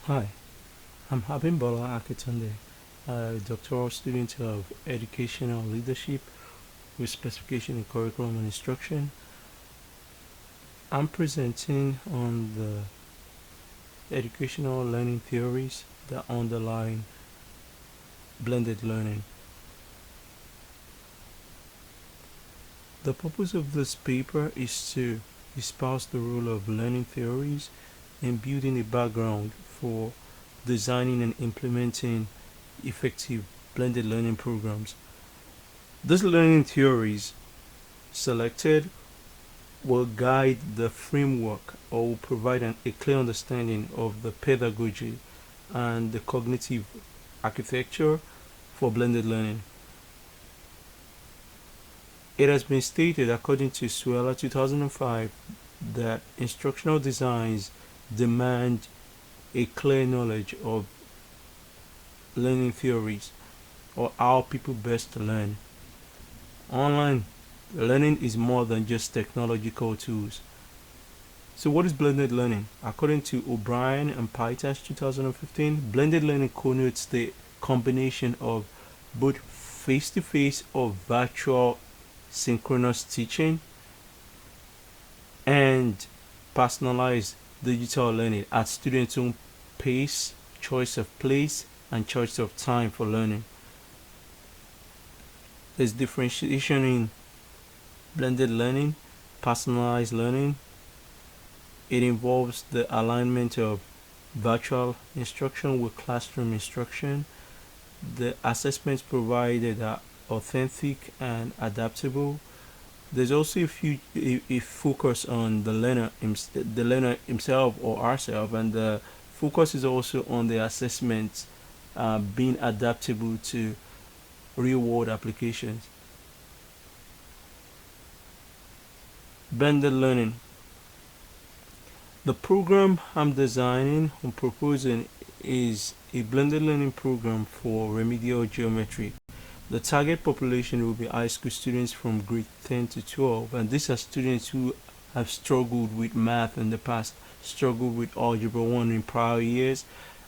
Hi, I'm Akintounde, a doctoral student of educational leadership with specification in curriculum and instruction. I'm presenting on the educational learning theories that underlie blended learning. The purpose of this paper is to espouse the role of learning theories in building a background for designing and implementing effective blended learning programs. These learning theories selected will guide the framework or will provide a clear understanding of the pedagogy and the cognitive architecture for blended learning. It has been stated, according to Suella 2005, that instructional designs demand a clear knowledge of learning theories or how people best learn. Online learning is more than just technological tools. So, what is blended learning? According to O'Brien and Pytash 2015, blended learning connotes the combination of both face to face or virtual synchronous teaching and personalized digital learning at students' own pace, choice of place, and choice of time for learning. There's differentiation in blended learning, personalized learning. It involves the alignment of virtual instruction with classroom instruction. The assessments provided are authentic and adaptable. There's also a focus on the learner himself or herself, and the focus is also on the assessments being adaptable to real world applications. Blended learning. The program I'm proposing is a blended learning program for remedial geometry. The target population will be high school students from grade 10 to 12, and these are students who have struggled with math in the past, struggled with Algebra 1 in prior years,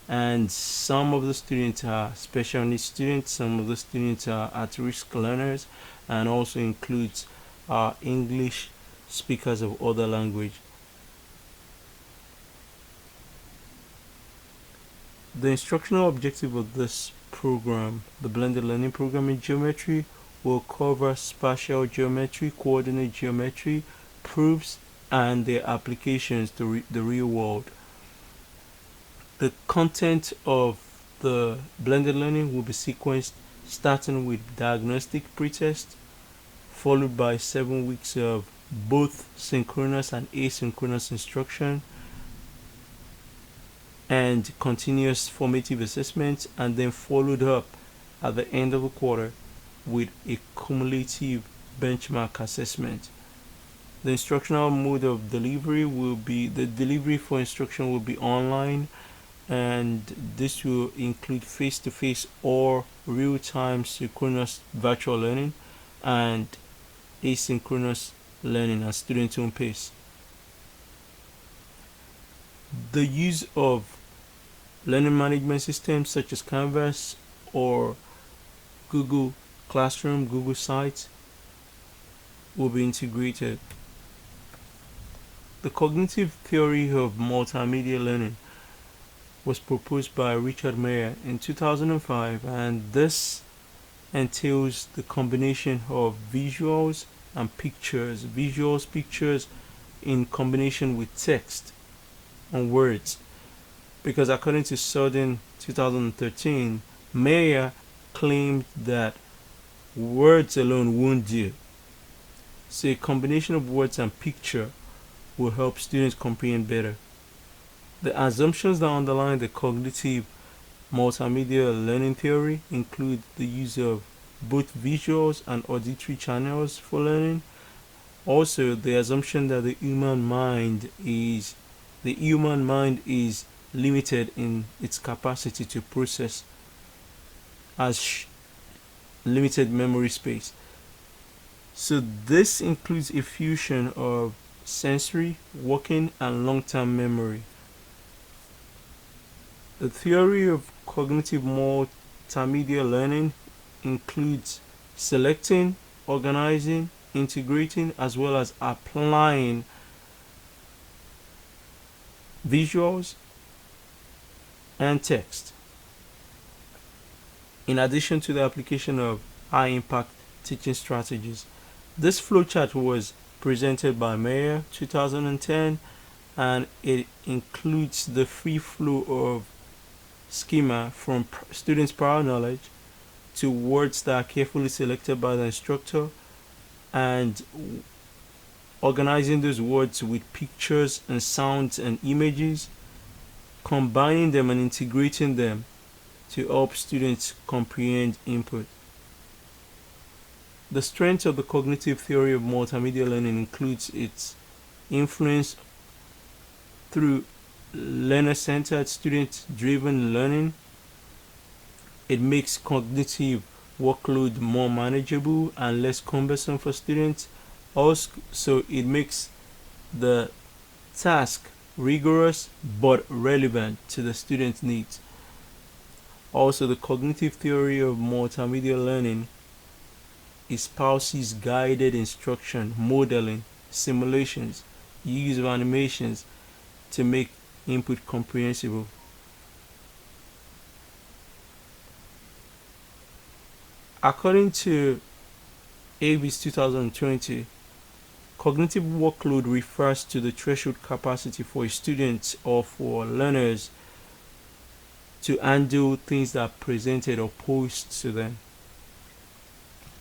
and some of the students are special needs students, some of the students are at risk learners, and also includes English speakers of other language. The instructional objective of this program, the blended learning program in geometry, will cover spatial geometry, coordinate geometry, proofs, and their applications to the real world. The content of the blended learning will be sequenced starting with diagnostic pretest, followed by 7 weeks of both synchronous and asynchronous instruction, and continuous formative assessment, and then followed up at the end of the quarter with a cumulative benchmark assessment. The instructional mode of delivery will be the delivery for instruction will be online, and this will include face to face or real time synchronous virtual learning and asynchronous learning at student own pace. The use of learning management systems such as Canvas or Google Classroom, Google Sites will be integrated. The cognitive theory of multimedia learning was proposed by Richard Mayer in 2005, and this entails the combination of pictures in combination with text and words. Because according to Sudden 2013, Mayer claimed that words alone won't do. So a combination of words and picture will help students comprehend better. The assumptions that underlie the cognitive multimedia learning theory include the use of both visuals and auditory channels for learning. Also, the assumption that the human mind is limited in its capacity to process, as limited memory space. So this includes a fusion of sensory, working, and long-term memory. The theory of cognitive multimedia learning includes selecting, organizing, integrating, as well as applying visuals and text, in addition to the application of high impact teaching strategies. This flowchart was presented by Mayer 2010, and it includes the free flow of schema from students' prior knowledge to words that are carefully selected by the instructor, and organizing those words with pictures and sounds and images, combining them and integrating them to help students comprehend input. The strength of the cognitive theory of multimedia learning includes its influence through learner-centered, student-driven learning. It makes cognitive workload more manageable and less cumbersome for students. Also, it makes the task rigorous but relevant to the student's needs. Also, the cognitive theory of multimedia learning espouses guided instruction, modeling, simulations, use of animations to make input comprehensible. According to ABIS 2020, cognitive workload refers to the threshold capacity for a student or for learners to handle things that are presented or posed to them.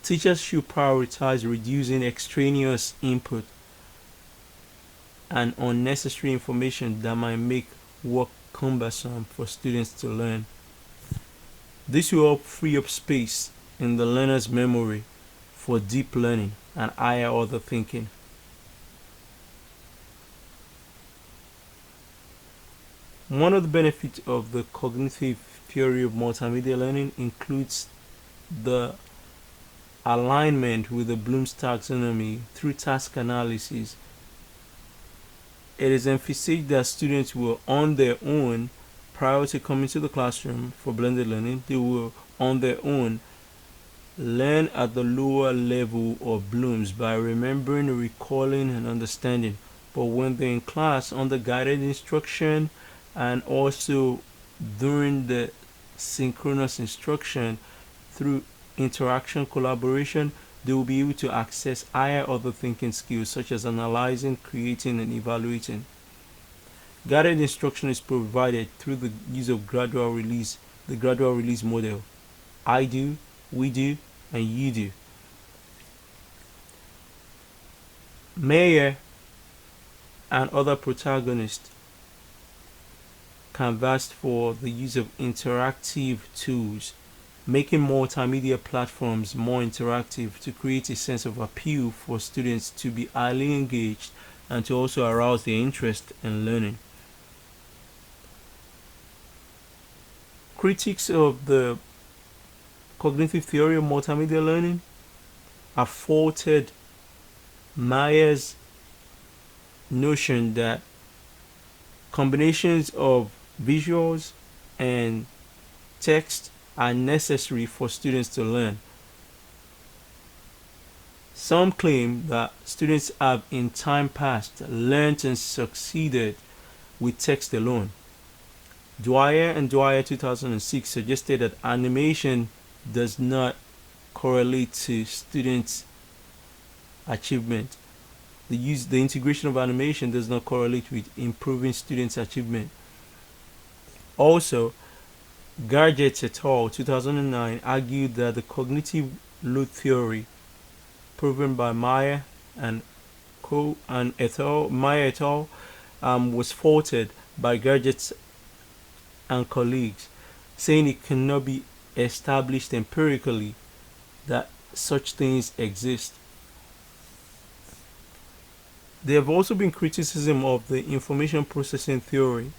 Teachers should prioritize reducing extraneous input and unnecessary information that might make work cumbersome for students to learn. This will help free up space in the learner's memory for deep learning and higher order thinking. One of the benefits of the cognitive theory of multimedia learning includes the alignment with the Bloom's taxonomy through task analysis. It is emphasized that students will, on their own, prior to coming to the classroom for blended learning, they will, on their own, learn at the lower level of Bloom's by remembering, recalling, and understanding. But when they're in class, under guided instruction, and also during the synchronous instruction through interaction collaboration, they will be able to access higher order thinking skills such as analyzing, creating, and evaluating. Guided instruction is provided through the use of the gradual release model. I do, we do, and you do. Mayer and other protagonists canvassed for the use of interactive tools, making multimedia platforms more interactive to create a sense of appeal for students to be highly engaged and to also arouse their interest in learning. Critics of the cognitive theory of multimedia learning have faulted Mayer's notion that combinations of visuals and text are necessary for students to learn. Some claim that students have in time past learned and succeeded with text alone. Dwyer and Dwyer 2006 suggested that animation does not correlate to students' achievement. The integration of animation does not correlate with improving students' achievement. Also, Gadget et al. 2009 argued that the cognitive load theory proven by Meyer and et al. Was faulted by Gadget and colleagues, saying it cannot be established empirically that such things exist. There have also been criticism of the information processing theory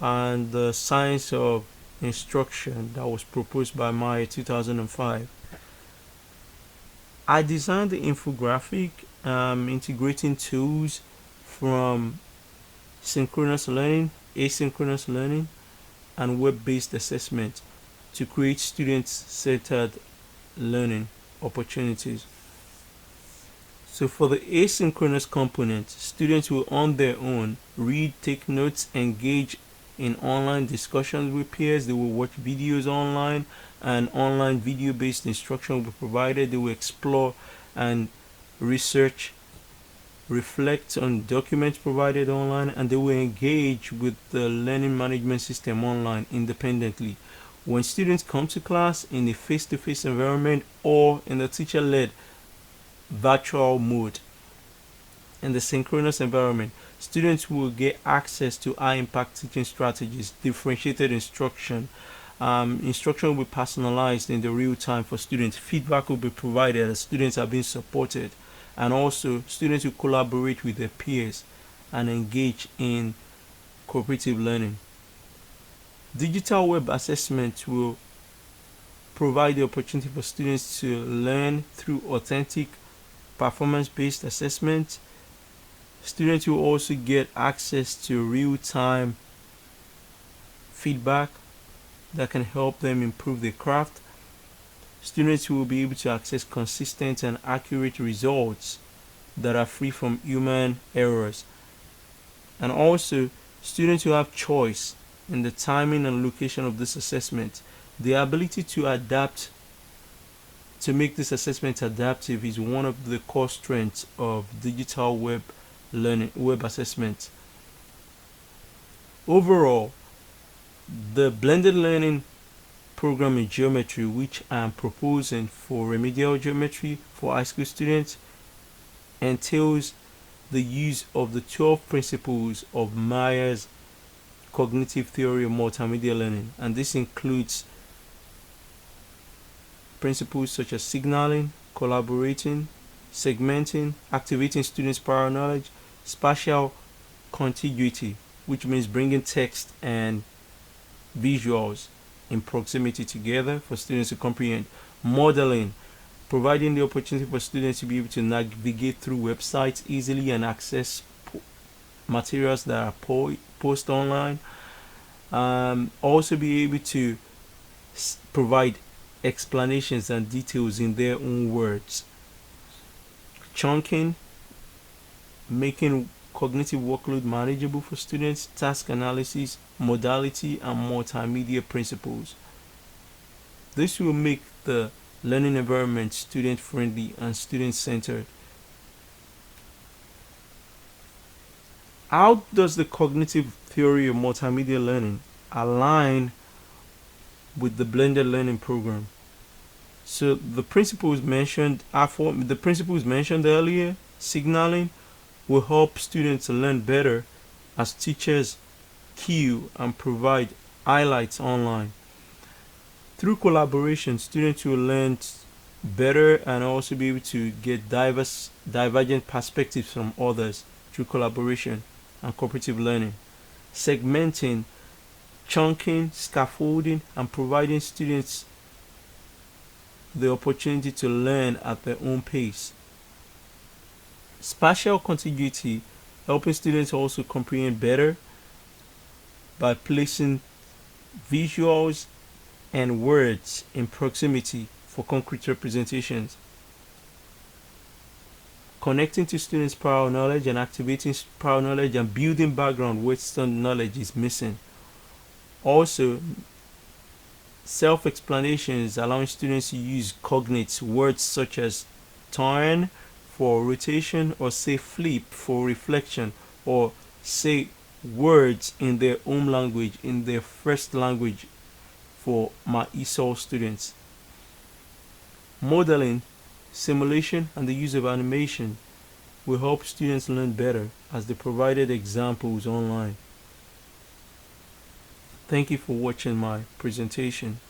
and the science of instruction that was proposed by Meyer 2005. I designed the infographic integrating tools from synchronous learning, asynchronous learning, and web-based assessment to create student-centered learning opportunities. So for the asynchronous component, students will on their own read, take notes, engage in online discussions with peers. They will watch videos online, and online video-based instruction will be provided. They will explore and research, reflect on documents provided online, and they will engage with the learning management system online independently. When students come to class in a face-to-face environment or in the teacher-led virtual mode, in the synchronous environment, students will get access to high-impact teaching strategies, differentiated instruction. Instruction will be personalized in the real time for students. Feedback will be provided as students are being supported, and also students will collaborate with their peers and engage in cooperative learning. Digital web assessment will provide the opportunity for students to learn through authentic performance-based assessment. Students will also get access to real-time feedback that can help them improve their craft. Students will be able to access consistent and accurate results that are free from human errors. And also, students will have choice in the timing and location of this assessment. The ability to adapt, to make this assessment adaptive, is one of the core strengths of digital web learning, web assessment. Overall, the blended learning program in geometry, which I am proposing for remedial geometry for high school students, entails the use of the 12 principles of Meyer's cognitive theory of multimedia learning, and this includes principles such as signaling, collaborating, segmenting, activating students' prior knowledge, spatial contiguity, which means bringing text and visuals in proximity together for students to comprehend, modeling, providing the opportunity for students to be able to navigate through websites easily and access materials that are posted online, also be able to provide explanations and details in their own words. Chunking, making cognitive workload manageable for students, task analysis, modality, and multimedia principles. This will make the learning environment student-friendly and student-centered. How does the cognitive theory of multimedia learning align with the blended learning program? So the principles mentioned earlier, signaling, will help students learn better as teachers cue and provide highlights online. Through collaboration, students will learn better and also be able to get divergent perspectives from others through collaboration and cooperative learning. Segmenting, chunking, scaffolding, and providing students the opportunity to learn at their own pace. Spatial contiguity, helping students also comprehend better by placing visuals and words in proximity for concrete representations. Connecting to students' prior knowledge and activating prior knowledge and building background where some knowledge is missing. Also, self-explanations, allowing students to use cognates, words such as turn for rotation, or say flip for reflection, or say words in their own language, in their first language, for my ESOL students. Modeling, simulation, and the use of animation will help students learn better as they provided examples online. Thank you for watching my presentation.